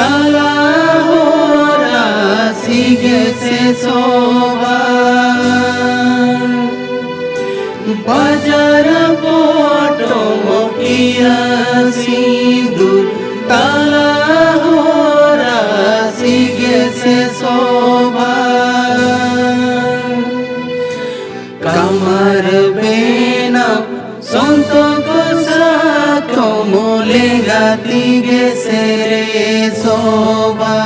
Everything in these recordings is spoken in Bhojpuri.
ताला हो रासी गेছে শোভা বাজার পটমকিয়া সিঁদুর তালা हो রাসি গেছে শোভা কামার বেনাম সন্তক কমলে গাতি গেছে রে শোভা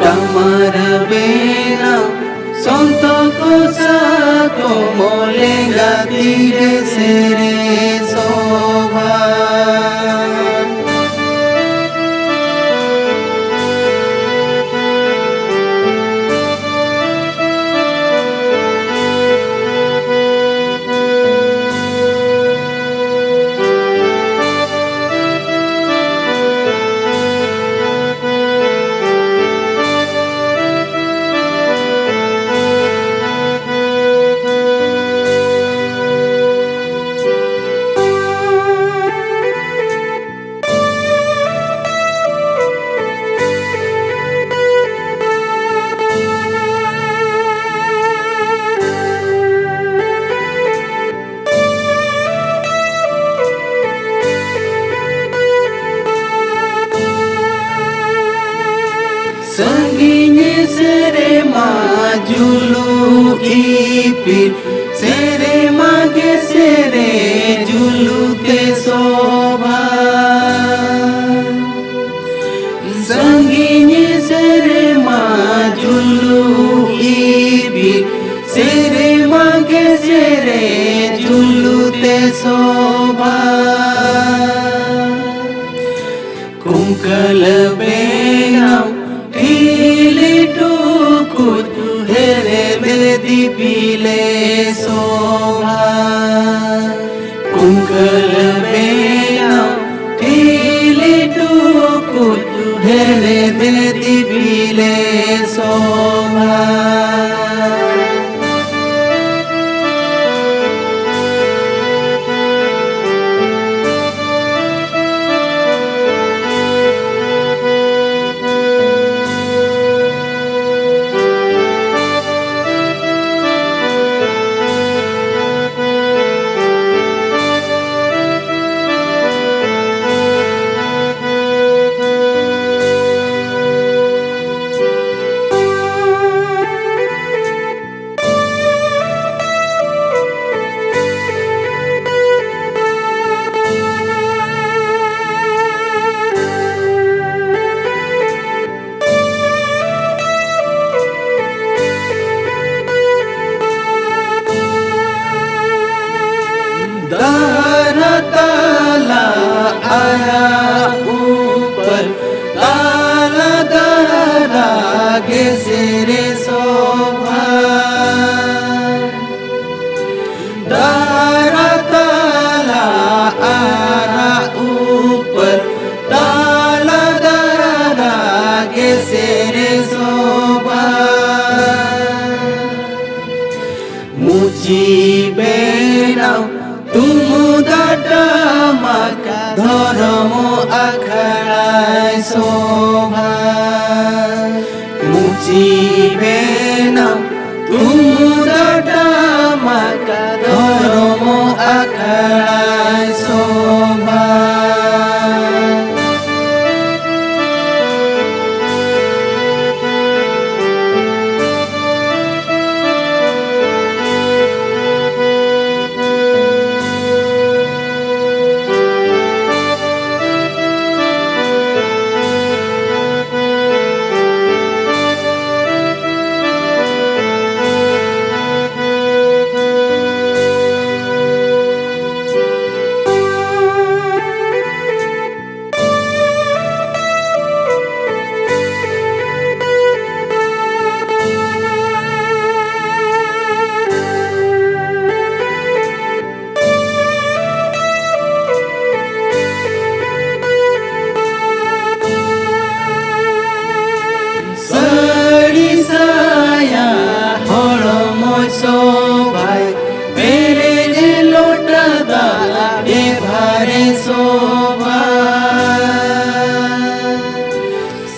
কামার বেনাম সন্তক কমলে গাতি গেছে রে শোভা संगीने सेरे माजुलू ईपिर सेरे मागे सेरे जुलू ते शोभा संगीने सेरे माजुलू ईपिर सेरे मागे सेरे जुलू ते शोभा कुंकल बेनाम हेरे बेदी पीले शोभा कुंकल बेनाम टीले टुकुर हेरे बेदी पीले शोभा दहरा ताला आया ऊपर ताला दहरा गेছে रे शोभा दहरा ताला आया ऊपर ताला दहरा गेছে रे शोभा मुचिबे नाও तुमुदाटा माका धर्म आखड़ाय शोभा मुचिबे नाम तुमुदाटा माका धर्म आखड़ाय शोभा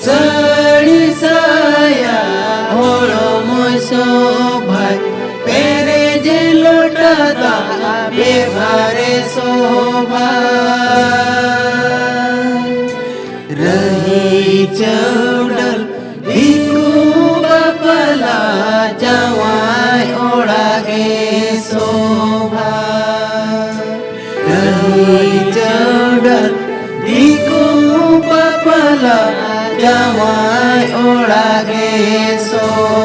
साड़ी साया होलो मोसो भाई पेरे जे लोटा दा बेभारे शोभा रही चौडल भिकु बापला जवाई ओढ़ागे शोभा रही चौडल भिकु बापला जवाई ओढ़ागे शोभा